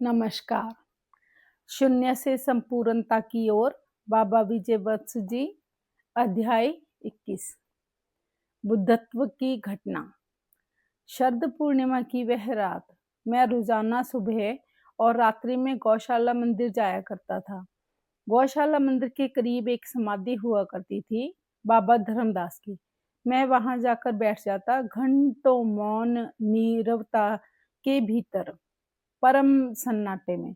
नमस्कार। शून्य से संपूर्णता की ओर बाबा विजय वत्स जी। अध्याय 21। बुद्धत्व की घटना। शरद पूर्णिमा की वह रात मैं रोजाना सुबह और रात्रि में गौशाला मंदिर जाया करता था। गौशाला मंदिर के करीब एक समाधि हुआ करती थी, बाबा धर्मदास की। मैं वहां जाकर बैठ जाता, घंटों मौन नीरवता के भीतर, परम सन्नाटे में।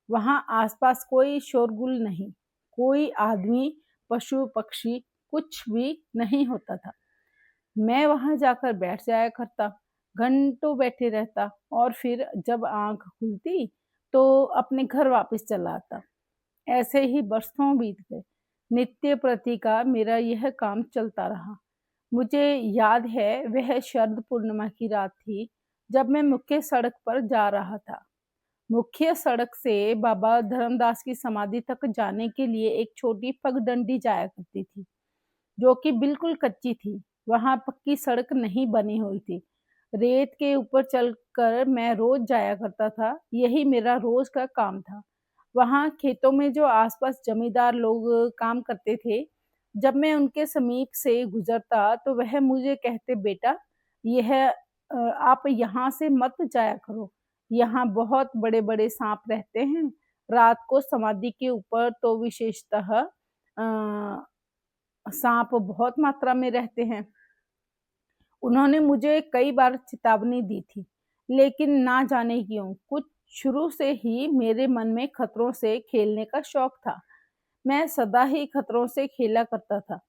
वहां आसपास कोई शोरगुल नहीं, कोई आदमी पशु पक्षी कुछ भी नहीं होता था। मैं वहां जाकर बैठ जाया करता, घंटों बैठे रहता और फिर जब आंख खुलती तो अपने घर वापस चला आता। ऐसे ही बरसों बीत गए। नित्य प्रति का मेरा यह काम चलता रहा। मुझे याद है वह शरद पूर्णिमा की रात थी जब मैं मुख्य सड़क पर जा रहा था। मुख्य सड़क से बाबा धर्मदास की समाधि तक जाने के लिए एक छोटी पगडंडी जाया करती थी, जो कि बिल्कुल कच्ची थी। वहां पक्की सड़क नहीं बनी हुई थी। रेत के ऊपर चलकर मैं रोज जाया करता था। यही मेरा रोज का काम था। वहां खेतों में जो आसपास जमींदार लोग काम करते थे, जब मैं उनके समीप से गुजरता तो वह मुझे कहते, बेटा, यह आप यहाँ से मत जाया करो। यहाँ बहुत बड़े बड़े सांप रहते हैं। रात को समाधि के ऊपर तो विशेषतः सांप बहुत मात्रा में रहते हैं। उन्होंने मुझे कई बार चेतावनी दी थी, लेकिन ना जाने क्यों कुछ शुरू से ही मेरे मन में खतरों से खेलने का शौक था। मैं सदा ही खतरों से खेला करता था।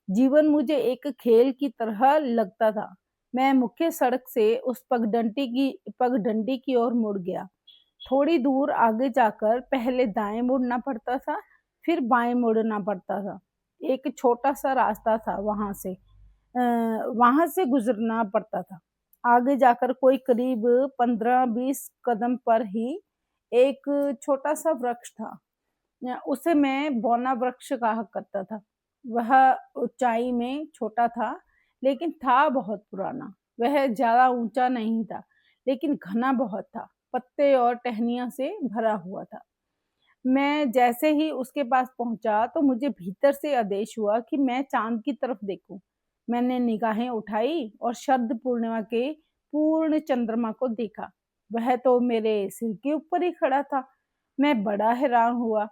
जीवन मुझे एक खेल की तरह लगता था। मैं मुख्य सड़क से उस पगडंडी की ओर मुड़ गया। थोड़ी दूर आगे जाकर पहले दाएं मुड़ना पड़ता था, फिर बाएं मुड़ना पड़ता था। एक छोटा सा रास्ता था, वहां से गुजरना पड़ता था। आगे जाकर कोई करीब 15-20 कदम पर ही एक छोटा सा वृक्ष था। उसे मैं बौना वृक्ष कहा करता था। वह ऊंचाई में छोटा था, लेकिन था बहुत पुराना। वह ज्यादा ऊंचा नहीं था, लेकिन घना बहुत था, पत्ते और टहनियों से भरा हुआ था। मैं जैसे ही उसके पास पहुंचा तो मुझे भीतर से आदेश हुआ कि मैं चांद की तरफ देखूं। मैंने निगाहें उठाई और शरद पूर्णिमा के पूर्ण चंद्रमा को देखा। वह तो मेरे सिर के ऊपर ही खड़ा था। मैं बड़ा हैरान हुआ।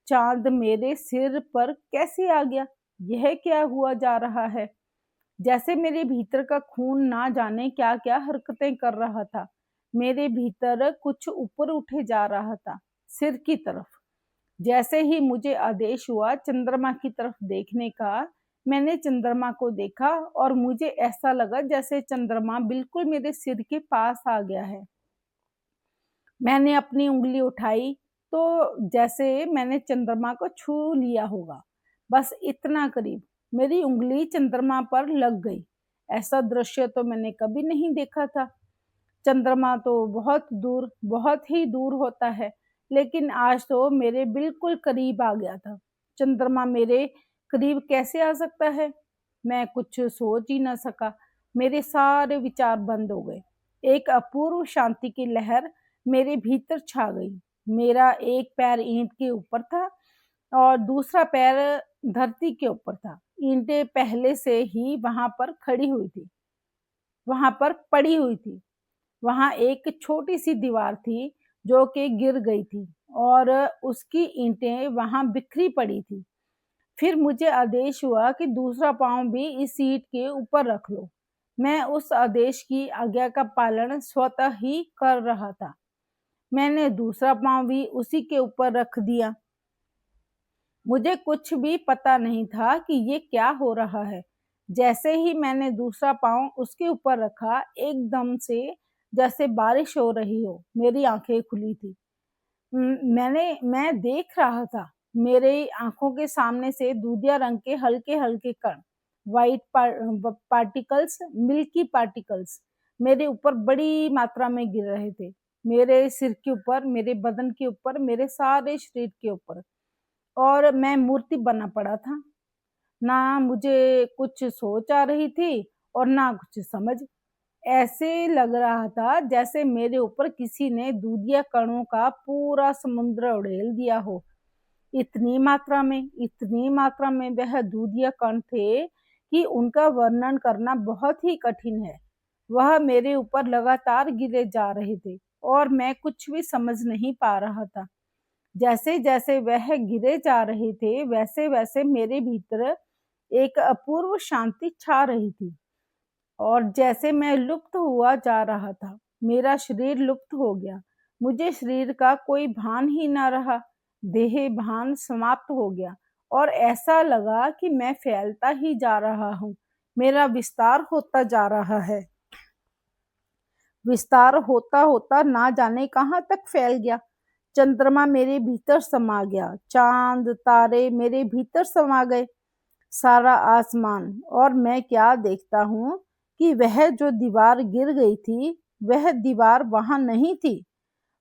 चांद मेरे सिर पर कैसे आ गया? यह क्या हुआ जा रहा है? जैसे मेरे भीतर का खून ना जाने क्या क्या हरकतें कर रहा था। मेरे भीतर कुछ ऊपर उठे जा रहा था, सिर की तरफ। जैसे ही मुझे आदेश हुआ चंद्रमा की तरफ देखने का, मैंने चंद्रमा को देखा और मुझे ऐसा लगा जैसे चंद्रमा बिल्कुल मेरे सिर के पास आ गया है। मैंने अपनी उंगली उठाई तो जैसे मैंने चंद्रमा को छू लिया होगा, बस इतना करीब मेरी उंगली चंद्रमा पर लग गई। ऐसा दृश्य तो मैंने कभी नहीं देखा था। चंद्रमा तो बहुत दूर, बहुत ही दूर होता है, लेकिन आज तो मेरे बिल्कुल करीब आ गया था। चंद्रमा मेरे करीब कैसे आ सकता है? मैं कुछ सोच ही ना सका। मेरे सारे विचार बंद हो गए। एक अपूर्व शांति की लहर मेरे भीतर छा गई। मेरा एक पैर ईंट के ऊपर था और दूसरा पैर धरती के ऊपर था। ईंटें पहले से ही वहां पर खड़ी हुई थी, वहां पर पड़ी हुई थी। वहां एक छोटी सी दीवार थी जो कि गिर गई थी और उसकी ईंटें वहां बिखरी पड़ी थी। फिर मुझे आदेश हुआ कि दूसरा पांव भी इस ईंट के ऊपर रख लो। मैं उस आदेश की आज्ञा का पालन स्वतः ही कर रहा था। मैंने दूसरा पांव भी उसी के ऊपर रख दिया। मुझे कुछ भी पता नहीं था कि ये क्या हो रहा है। जैसे ही मैंने दूसरा पांव उसके ऊपर रखा, एकदम से जैसे बारिश हो रही हो, मेरी आंखें खुली थी। मैं देख रहा था, मेरे आंखों के सामने से दूधिया रंग के हल्के हल्के कण, वाइट पार्टिकल्स, मिल्की पार्टिकल्स मेरे ऊपर बड़ी मात्रा में गिर रहे थे। मेरे सिर के ऊपर, मेरे बदन के ऊपर, मेरे सारे शरीर के ऊपर। और मैं मूर्ति बना पड़ा था। ना मुझे कुछ सोच आ रही थी और ना कुछ समझ। ऐसे लग रहा था जैसे मेरे ऊपर किसी ने दूधिया कणों का पूरा समुद्र उड़ेल दिया हो। इतनी मात्रा में वह दूधिया कण थे कि उनका वर्णन करना बहुत ही कठिन है। वह मेरे ऊपर लगातार गिरे जा रहे थे और मैं कुछ भी समझ नहीं पा रहा था। जैसे जैसे वह गिरे जा रहे थे वैसे वैसे मेरे भीतर एक अपूर्व शांति छा रही थी और जैसे मैं लुप्त हुआ जा रहा था, मेरा शरीर लुप्त हो गया। मुझे शरीर का कोई भान ही ना रहा। देह भान समाप्त हो गया और ऐसा लगा कि मैं फैलता ही जा रहा हूँ। मेरा विस्तार होता जा रहा है। विस्तार होता होता ना जाने कहाँ तक फैल गया। चंद्रमा मेरे भीतर समा गया, चांद तारे मेरे भीतर समा गए, सारा आसमान। और मैं क्या देखता हूँ कि वह जो दीवार गिर गई थी वह दीवार वहां नहीं थी।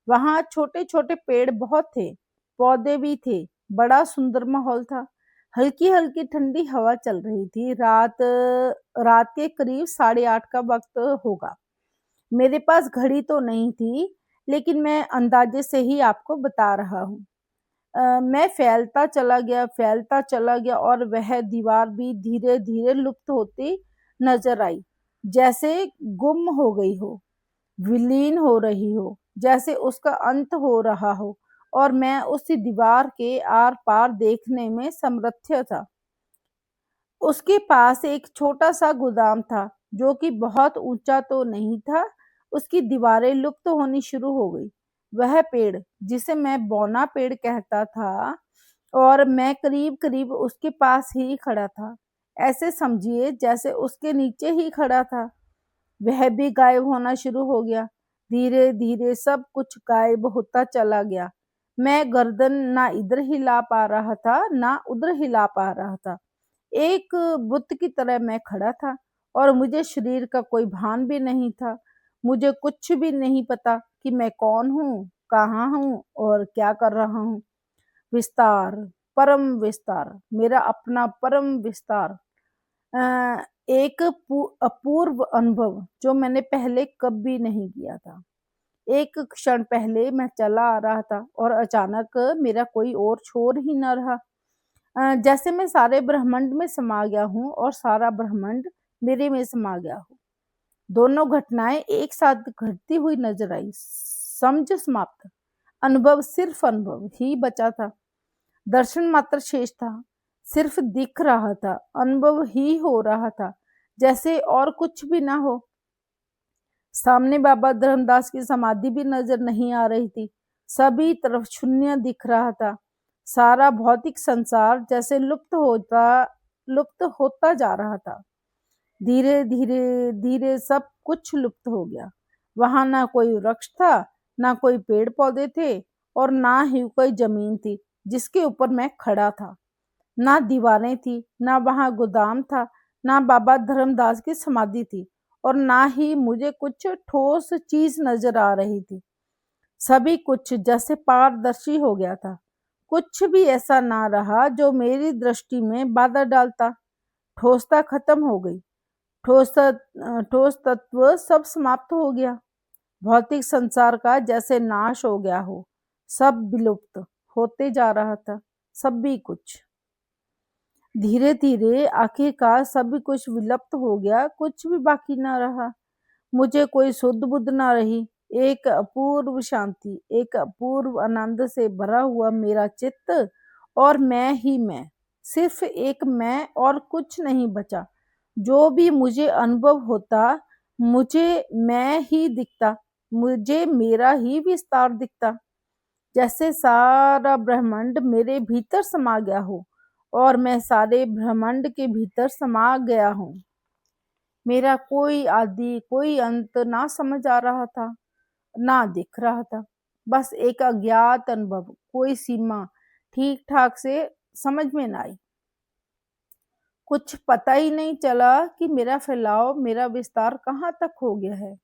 वहां छोटे छोटे पेड़ बहुत थे, पौधे भी थे, बड़ा सुंदर माहौल था। हल्की हल्की ठंडी हवा चल रही थी। रात के करीब 8:30 का वक्त होगा। मेरे पास घड़ी तो नहीं थी, लेकिन मैं अंदाजे से ही आपको बता रहा हूँ। मैं फैलता चला गया और वह दीवार भी धीरे धीरे लुप्त होती नजर आई, जैसे गुम हो गई हो, विलीन हो रही हो, जैसे उसका अंत हो रहा हो। और मैं उसी दीवार के आर पार देखने में समर्थ था। उसके पास एक छोटा सा गोदाम था जो कि बहुत ऊंचा तो नहीं था। उसकी दीवारें लुप्त होनी शुरू हो गई। वह पेड़ जिसे मैं बौना पेड़ कहता था और मैं करीब करीब उसके पास ही खड़ा था, ऐसे समझिए जैसे उसके नीचे ही खड़ा था, वह भी गायब होना शुरू हो गया। धीरे धीरे सब कुछ गायब होता चला गया। मैं गर्दन ना इधर हिला पा रहा था ना उधर हिला पा रहा था। एक बुत की तरह मैं खड़ा था और मुझे शरीर का कोई भान भी नहीं था। मुझे कुछ भी नहीं पता कि मैं कौन हूँ, कहाँ हूँ और क्या कर रहा हूँ। विस्तार, परम विस्तार, मेरा अपना परम विस्तार। एक अपूर्व अनुभव जो मैंने पहले कभी नहीं किया था। एक क्षण पहले मैं चला आ रहा था और अचानक मेरा कोई और छोर ही न रहा। जैसे मैं सारे ब्रह्मांड में समा गया हूँ और सारा ब्रह्मांड मेरे में समा गया हो। दोनों घटनाएं एक साथ घटती हुई नजर आई। समझ समाप्त। अनुभव, सिर्फ अनुभव ही बचा था। दर्शन मात्र शेष था। सिर्फ दिख रहा था, अनुभव ही हो रहा था, जैसे और कुछ भी ना हो। सामने बाबा धर्मदास की समाधि भी नजर नहीं आ रही थी। सभी तरफ शून्य दिख रहा था। सारा भौतिक संसार जैसे लुप्त होता जा रहा था। धीरे धीरे धीरे सब कुछ लुप्त हो गया। वहां ना कोई वृक्ष था, ना कोई पेड़ पौधे थे और ना ही कोई जमीन थी जिसके ऊपर मैं खड़ा था। ना दीवारें थी, ना वहां गोदाम था, ना बाबा धर्मदास की समाधि थी और ना ही मुझे कुछ ठोस चीज नजर आ रही थी। सभी कुछ जैसे पारदर्शी हो गया था। कुछ भी ऐसा ना रहा जो मेरी दृष्टि में बाधा डालता। ठोसता खत्म हो गई। ठोस तत्व सब समाप्त हो गया। भौतिक संसार का जैसे नाश हो गया हो। सब विलुप्त होते जा रहा था, सभी कुछ। धीरे धीरे आखिरकार सब कुछ विलुप्त हो गया, कुछ भी बाकी ना रहा। मुझे कोई सुध बुध ना रही। एक अपूर्व शांति, एक अपूर्व आनंद से भरा हुआ मेरा चित्त और मैं ही मैं, सिर्फ एक मैं और कुछ नहीं बचा। जो भी मुझे अनुभव होता, मुझे मैं ही दिखता, मुझे मेरा ही विस्तार दिखता, जैसे सारा ब्रह्मांड मेरे भीतर समा गया हो और मैं सारे ब्रह्मांड के भीतर समा गया हूँ। मेरा कोई आदि कोई अंत ना समझ आ रहा था, ना दिख रहा था। बस एक अज्ञात अनुभव, कोई सीमा ठीक ठाक से समझ में ना आई। कुछ पता ही नहीं चला कि मेरा फैलाव, मेरा विस्तार कहाँ तक हो गया है।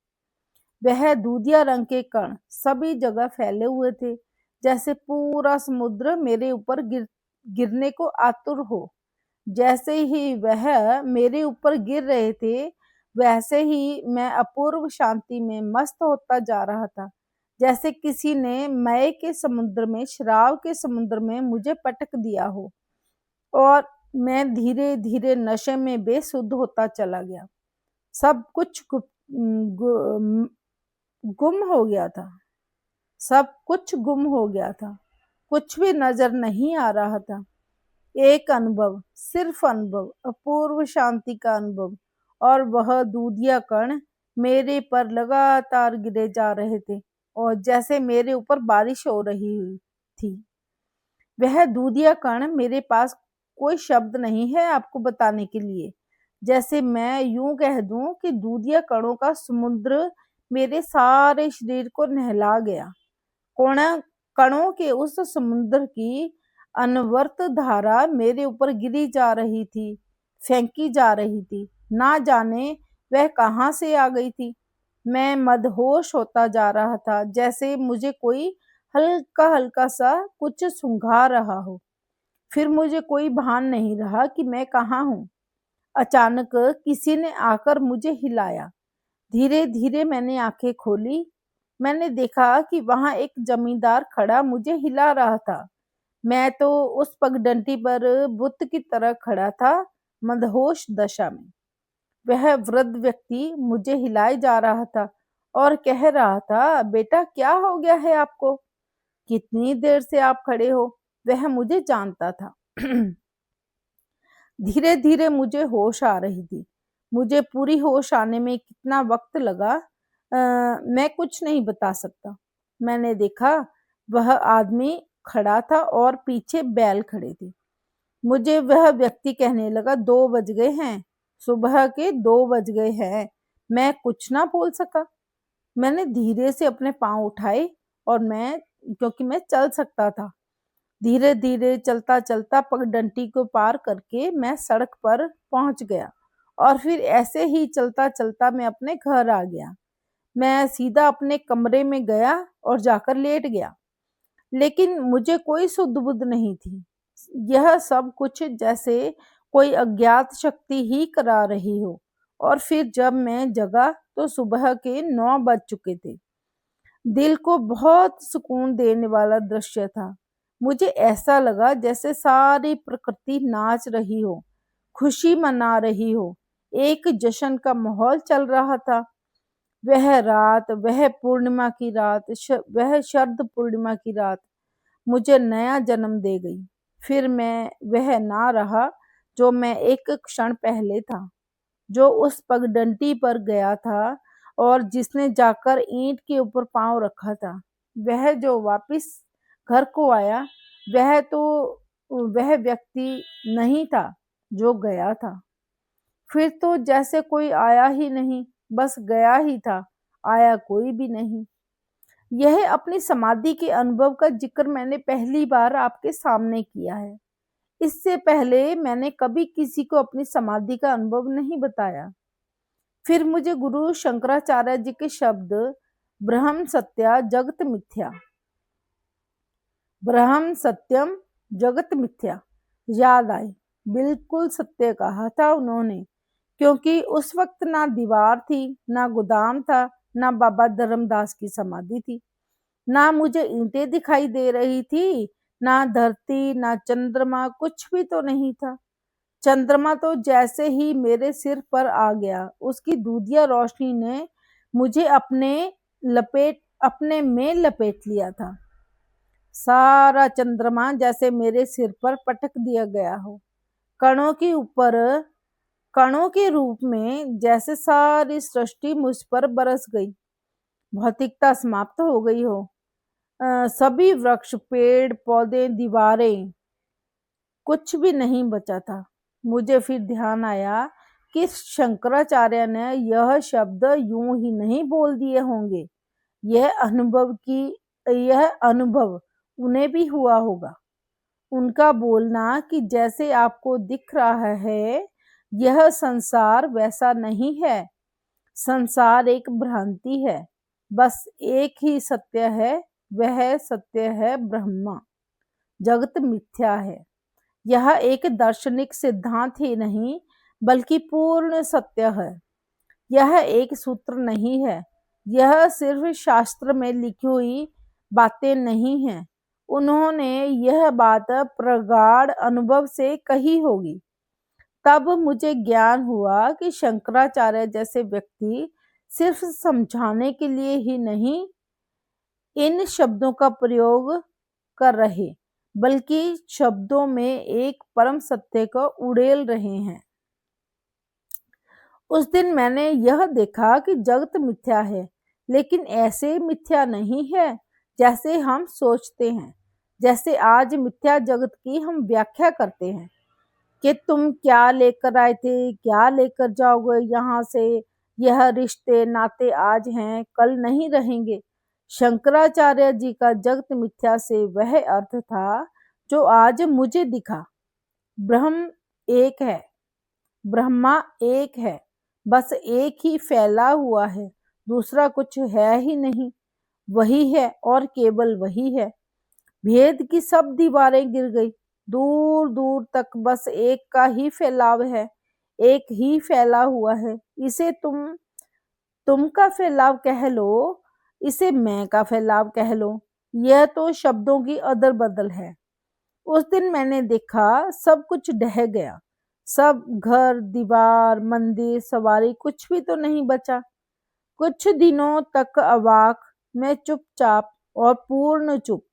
वह दूधिया रंग के कण सभी जगह फैले हुए थे, जैसे पूरा समुद्र मेरे ऊपर गिरने को आतुर हो। जैसे ही वह मेरे ऊपर गिर रहे थे, वैसे ही मैं अपूर्व शांति में मस्त होता जा रहा था, जैसे किसी ने मय के समुद्र में, शराब के समुद्र में मुझे पटक दिया हो, और मैं धीरे धीरे नशे में बेसुध होता चला गया। सब कुछ गुम हो गया था। सब कुछ गुम हो गया था। कुछ भी नजर नहीं आ रहा था। एक अनुभव, सिर्फ अनुभव, अपूर्व शांति का अनुभव, और वह दूधिया कण मेरे पर लगातार गिरे जा रहे थे, और जैसे मेरे ऊपर बारिश हो रही हुई थी। वह दूधिया कण, मेरे पास कोई शब्द नहीं है आपको बताने के लिए। जैसे मैं यूं कह दूं कि दूधिया कणों का समुद्र मेरे सारे शरीर को नहला गया। कणों के उस समुद्र की अनवर्त धारा मेरे ऊपर गिरी जा रही थी, फेंकी जा रही थी। ना जाने वह कहाँ से आ गई थी। मैं मदहोश होता जा रहा था, जैसे मुझे कोई हल्का हल्का सा कुछ सूंघा रहा हो। फिर मुझे कोई भान नहीं रहा कि मैं कहाँ हूँ। अचानक किसी ने आकर मुझे हिलाया। धीरे धीरे मैंने आंखें खोली। मैंने देखा कि वहां एक जमींदार खड़ा मुझे हिला रहा था। मैं तो उस पगडंडी पर बुत की तरह खड़ा था, मदहोश दशा में। वह वृद्ध व्यक्ति मुझे हिलाए जा रहा था और कह रहा था, बेटा क्या हो गया है आपको? कितनी देर से आप खड़े हो? वह मुझे जानता था। धीरे धीरे मुझे होश आ रही थी। मुझे पूरी होश आने में कितना वक्त लगा, मैं कुछ नहीं बता सकता। मैंने देखा वह आदमी खड़ा था और पीछे बैल खड़े थे। मुझे वह व्यक्ति कहने लगा, 2 बज गए हैं, सुबह के 2 बज गए हैं। मैं कुछ ना बोल सका। मैंने धीरे से अपने पांव उठाए और क्योंकि मैं चल सकता था, धीरे धीरे चलता चलता पगडंडी को पार करके मैं सड़क पर पहुंच गया, और फिर ऐसे ही चलता चलता मैं अपने घर आ गया। मैं सीधा अपने कमरे में गया और जाकर लेट गया, लेकिन मुझे कोई सुध बुध नहीं थी। यह सब कुछ जैसे कोई अज्ञात शक्ति ही करा रही हो। और फिर जब मैं जगा तो सुबह के 9 बज चुके थे। दिल को बहुत सुकून देने वाला दृश्य था। मुझे ऐसा लगा जैसे सारी प्रकृति नाच रही हो, खुशी मना रही हो, एक जश्न का माहौल चल रहा था। वह रात, वह पूर्णिमा की रात, वह शरद पूर्णिमा की रात मुझे नया जन्म दे गई। फिर मैं वह ना रहा जो मैं एक क्षण पहले था, जो उस पगडंडी पर गया था और जिसने जाकर ईंट के ऊपर पांव रखा था। वह जो वापस घर को आया, वह व्यक्ति नहीं था जो गया था। फिर तो जैसे कोई आया ही नहीं, बस गया ही था, आया कोई भी नहीं। यह अपनी समाधि के अनुभव का जिक्र मैंने पहली बार आपके सामने किया है। इससे पहले मैंने कभी किसी को अपनी समाधि का अनुभव नहीं बताया। फिर मुझे गुरु शंकराचार्य जी के शब्द, ब्रह्म सत्या जगत मिथ्या, ब्रह्म सत्यम जगत मिथ्या, याद आए। बिल्कुल सत्य कहा था उन्होंने, क्योंकि उस वक्त ना दीवार थी, ना गोदाम था, ना बाबा धर्मदास की समाधि थी, ना मुझे ईंटें दिखाई दे रही थी, ना धरती, ना चंद्रमा, कुछ भी तो नहीं था। चंद्रमा तो जैसे ही मेरे सिर पर आ गया, उसकी दूधिया रोशनी ने मुझे अपने में लपेट लिया था। सारा चंद्रमा जैसे मेरे सिर पर पटक दिया गया हो। कणों के ऊपर, कणों के रूप में जैसे सारी सृष्टि मुझ पर बरस गई। भौतिकता समाप्त हो गई हो। सभी वृक्ष, पेड़ पौधे, दीवारें, कुछ भी नहीं बचा था। मुझे फिर ध्यान आया कि शंकराचार्य ने यह शब्द यूं ही नहीं बोल दिए होंगे। यह अनुभव उन्हें भी हुआ होगा। उनका बोलना कि जैसे आपको दिख रहा है यह संसार वैसा नहीं है। संसार एक भ्रांति है। बस एक ही सत्य है, वह सत्य है ब्रह्म। जगत मिथ्या है। यह एक दार्शनिक सिद्धांत ही नहीं, बल्कि पूर्ण सत्य है। यह एक सूत्र नहीं है, यह सिर्फ शास्त्र में लिखी हुई बातें नहीं हैं। उन्होंने यह बात प्रगाढ़ अनुभव से कही होगी। तब मुझे ज्ञान हुआ कि शंकराचार्य जैसे व्यक्ति सिर्फ समझाने के लिए ही नहीं इन शब्दों का प्रयोग कर रहे, बल्कि शब्दों में एक परम सत्य को उड़ेल रहे हैं। उस दिन मैंने यह देखा कि जगत मिथ्या है, लेकिन ऐसे मिथ्या नहीं है जैसे हम सोचते हैं। जैसे आज मिथ्या जगत की हम व्याख्या करते हैं कि तुम क्या लेकर आए थे, क्या लेकर जाओगे यहाँ से, यह रिश्ते नाते आज हैं कल नहीं रहेंगे। शंकराचार्य जी का जगत मिथ्या से वह अर्थ था जो आज मुझे दिखा। ब्रह्म एक है, ब्रह्मा एक है, बस एक ही फैला हुआ है, दूसरा कुछ है ही नहीं, वही है और केवल वही है। भेद की सब दीवारें गिर गई, दूर दूर तक बस एक का ही फैलाव है, एक ही फैला हुआ है। इसे तुम का फैलाव कह लो, इसे मैं का फैलाव कह लो, यह तो शब्दों की अदल बदल है। उस दिन मैंने देखा सब कुछ ढह गया, सब घर दीवार मंदिर सवारी कुछ भी तो नहीं बचा। कुछ दिनों तक अवाक, मैं चुपचाप और पूर्ण चुप,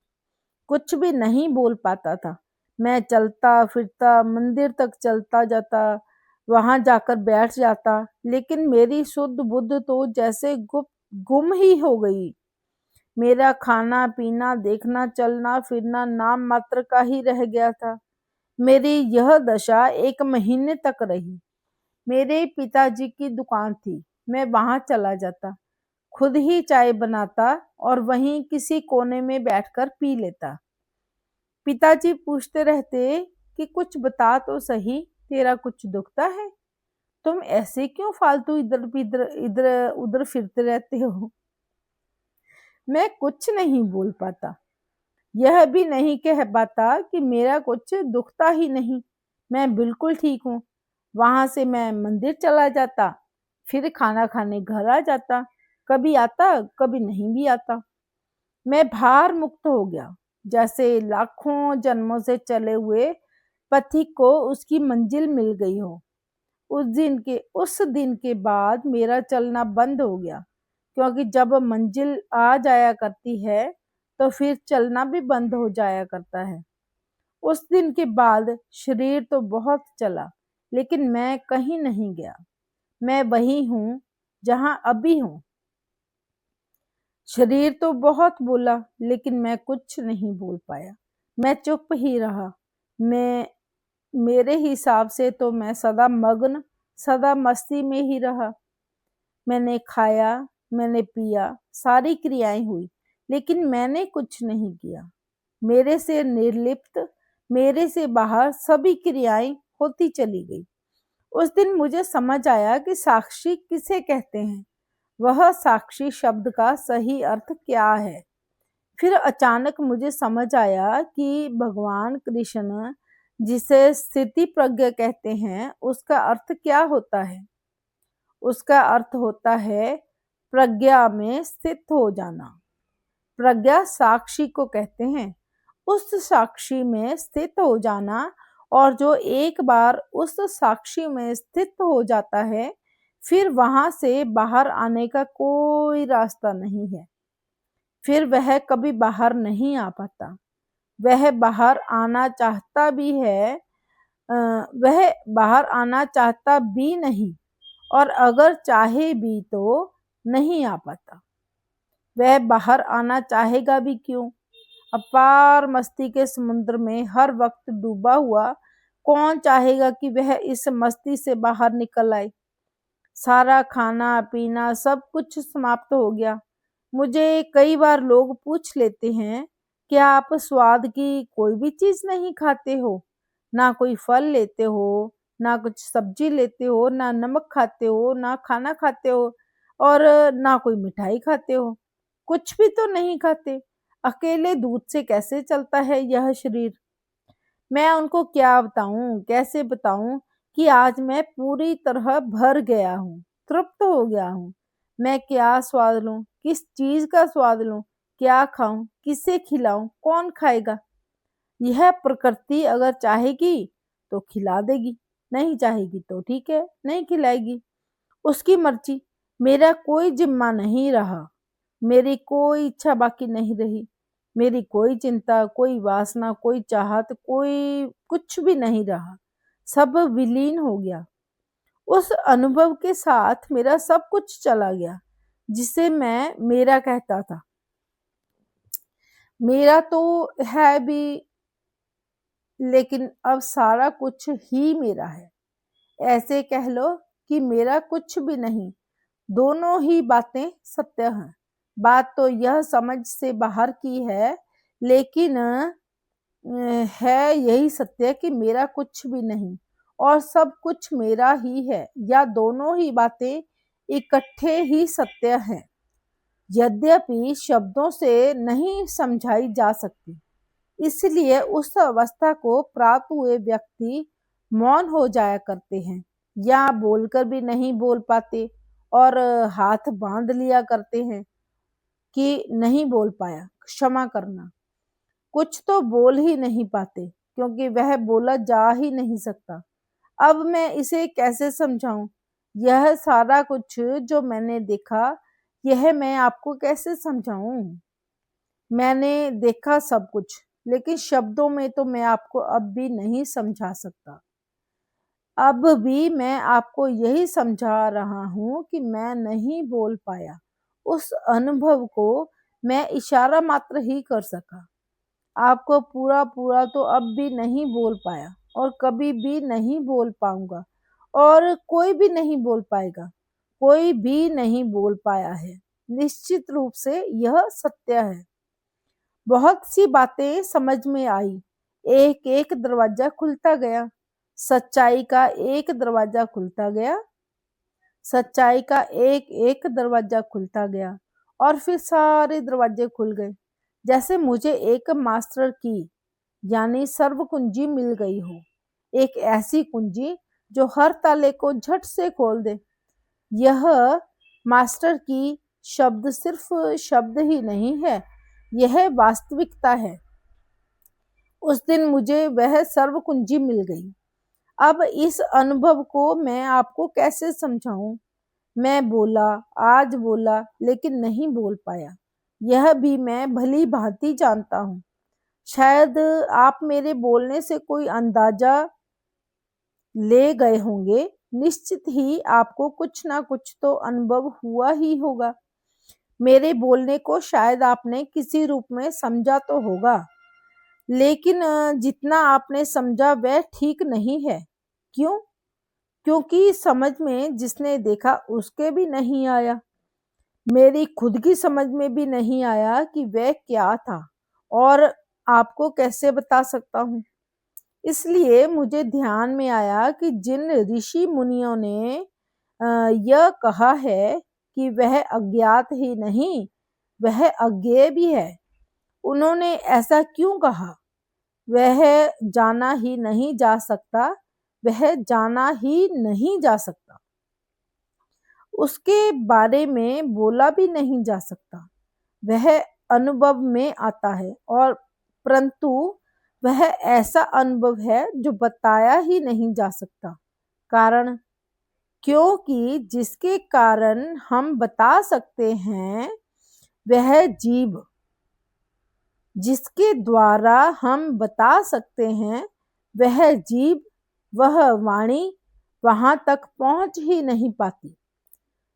कुछ भी नहीं बोल पाता था। मैं चलता फिरता मंदिर तक चलता जाता, वहां जाकर बैठ जाता, लेकिन मेरी शुद्ध बुद्ध तो जैसे गुम ही हो गई। मेरा खाना पीना देखना चलना फिरना नाम मात्र का ही रह गया था। मेरी यह दशा 1 महीने तक रही। मेरे पिताजी की दुकान थी, मैं वहां चला जाता, खुद ही चाय बनाता और वहीं किसी कोने में बैठकर पी लेता। पिताजी पूछते रहते कि कुछ बता तो सही, तेरा कुछ दुखता है, तुम ऐसे क्यों फालतू इधर इधर इधर उधर फिरते रहते हो। मैं कुछ नहीं बोल पाता, यह भी नहीं कह पाता कि मेरा कुछ दुखता ही नहीं, मैं बिल्कुल ठीक हूँ। वहां से मैं मंदिर चला जाता, फिर खाना खाने घर आ जाता, कभी आता कभी नहीं भी आता। मैं भार मुक्त हो गया, जैसे लाखों जन्मों से चले हुए पथिक को उसकी मंजिल मिल गई हो। उस दिन के बाद मेरा चलना बंद हो गया, क्योंकि जब मंजिल आ जाया करती है तो फिर चलना भी बंद हो जाया करता है। उस दिन के बाद शरीर तो बहुत चला, लेकिन मैं कहीं नहीं गया, मैं वही हूँ जहां अभी हूँ। शरीर तो बहुत बोला, लेकिन मैं कुछ नहीं बोल पाया, मैं चुप ही रहा। मैं मेरे हिसाब से तो मैं सदा मग्न, सदा मस्ती में ही रहा। मैंने खाया, मैंने पिया, सारी क्रियाएं हुई, लेकिन मैंने कुछ नहीं किया। मेरे से निर्लिप्त, मेरे से बाहर सभी क्रियाएं होती चली गई। उस दिन मुझे समझ आया कि साक्षी किसे कहते हैं, वह साक्षी शब्द का सही अर्थ क्या है। फिर अचानक मुझे समझ आया कि भगवान कृष्ण जिसे स्थिति प्रज्ञा कहते हैं, उसका अर्थ क्या होता है। उसका अर्थ होता है प्रज्ञा में स्थित हो जाना। प्रज्ञा साक्षी को कहते हैं, उस साक्षी में स्थित हो जाना। और जो एक बार उस साक्षी में स्थित हो जाता है, फिर वहां से बाहर आने का कोई रास्ता नहीं है। फिर वह कभी बाहर नहीं आ पाता। वह बाहर आना चाहता भी है, वह बाहर आना चाहता भी नहीं, और अगर चाहे भी तो नहीं आ पाता। वह बाहर आना चाहेगा भी क्यों। अपार मस्ती के समुद्र में हर वक्त डूबा हुआ कौन चाहेगा कि वह इस मस्ती से बाहर निकल आए। सारा खाना पीना सब कुछ समाप्त हो गया। मुझे कई बार लोग पूछ लेते हैं, क्या आप स्वाद की कोई भी चीज नहीं खाते हो, ना कोई फल लेते हो, ना कुछ सब्जी लेते हो, ना नमक खाते हो, ना खाना खाते हो, और ना कोई मिठाई खाते हो, कुछ भी तो नहीं खाते। अकेले दूध से कैसे चलता है यह शरीर। मैं उनको क्या बताऊं, कैसे बताऊं कि आज मैं पूरी तरह भर गया हूँ, तृप्त हो गया हूँ। मैं क्या स्वाद लूँ, किस चीज का स्वाद लूँ, क्या खाऊं, किसे खिलाऊं, कौन खाएगा। यह प्रकृति अगर चाहेगी तो खिला देगी, नहीं चाहेगी तो ठीक है, नहीं खिलाएगी, उसकी मर्जी। मेरा कोई जिम्मा नहीं रहा, मेरी कोई इच्छा बाकी नहीं रही, मेरी कोई चिंता, कोई वासना, कोई चाहत, कोई कुछ भी नहीं रहा, सब विलीन हो गया। उस अनुभव के साथ मेरा सब कुछ चला गया जिसे मैं मेरा कहता था। मेरा तो है भी, लेकिन अब सारा कुछ ही मेरा है। ऐसे कह लो कि मेरा कुछ भी नहीं। दोनों ही बातें सत्य हैं। बात तो यह समझ से बाहर की है, लेकिन है यही सत्य कि मेरा कुछ भी नहीं और सब कुछ मेरा ही है, या दोनों ही बातें इकट्ठे ही सत्य हैं। यद्यपि शब्दों से नहीं समझाई जा सकती, इसलिए उस अवस्था को प्राप्त हुए व्यक्ति मौन हो जाया करते हैं, या बोलकर भी नहीं बोल पाते और हाथ बांध लिया करते हैं कि नहीं बोल पाया, क्षमा करना। कुछ तो बोल ही नहीं पाते क्योंकि वह बोला जा ही नहीं सकता। अब मैं इसे कैसे समझाऊं? यह सारा कुछ जो मैंने देखा, यह मैं आपको कैसे समझाऊं? मैंने देखा सब कुछ, लेकिन शब्दों में तो मैं आपको अब भी नहीं समझा सकता। अब भी मैं आपको यही समझा रहा हूं कि मैं नहीं बोल पाया। उस अनुभव को मैं इशारा मात्र ही कर सका। आपको पूरा पूरा तो अब भी नहीं बोल पाया और कभी भी नहीं बोल पाऊंगा, और कोई भी नहीं बोल पाएगा। कोई भी नहीं बोल पाया है। निश्चित रूप से यह सत्य है। बहुत सी बातें समझ में आई। एक एक दरवाजा खुलता गया। सच्चाई का एक दरवाजा खुलता गया। सच्चाई का एक एक दरवाजा खुलता गया और फिर सारे दरवाजे खुल गए, जैसे मुझे एक मास्टर की यानी सर्व कुंजी मिल गई हो। एक ऐसी कुंजी जो हर ताले को झट से खोल दे। यह मास्टर की शब्द सिर्फ शब्द ही नहीं है, यह वास्तविकता है। उस दिन मुझे वह सर्व कुंजी मिल गई। अब इस अनुभव को मैं आपको कैसे समझाऊं? मैं बोला, आज बोला, लेकिन नहीं बोल पाया, यह भी मैं भली भांति जानता हूँ। शायद आप मेरे बोलने से कोई अंदाजा ले गए होंगे। निश्चित ही आपको कुछ ना कुछ तो अनुभव हुआ ही होगा। मेरे बोलने को शायद आपने किसी रूप में समझा तो होगा, लेकिन जितना आपने समझा वह ठीक नहीं है। क्यों? क्योंकि समझ में जिसने देखा उसके भी नहीं आया। मेरी खुद की समझ में भी नहीं आया कि वह क्या था, और आपको कैसे बता सकता हूँ। इसलिए मुझे ध्यान में आया कि जिन ऋषि मुनियों ने यह कहा है कि वह अज्ञात ही नहीं, वह अज्ञेय भी है। उन्होंने ऐसा क्यों कहा? वह जाना ही नहीं जा सकता, वह जाना ही नहीं जा सकता। उसके बारे में बोला भी नहीं जा सकता। वह अनुभव में आता है, और परंतु वह ऐसा अनुभव है जो बताया ही नहीं जा सकता। कारण? क्योंकि जिसके कारण हम बता सकते हैं वह जीव, जिसके द्वारा हम बता सकते हैं वह जीव, वह वाणी वहां तक पहुंच ही नहीं पाती।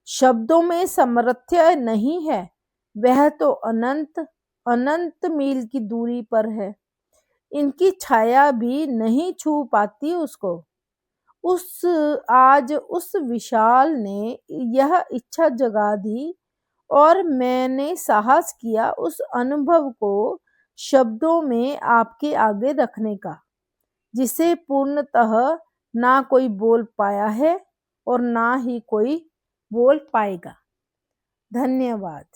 शब्दों में सामर्थ्य नहीं है, वह तो अनंत अनंत मील की दूरी पर है। इनकी छाया भी नहीं छू पाती उसको। आज उस विशाल ने यह इच्छा जगा दी, और मैंने साहस किया उस अनुभव को शब्दों में आपके आगे रखने का, जिसे पूर्णतः ना कोई बोल पाया है और ना ही कोई बोल पाएगा। धन्यवाद।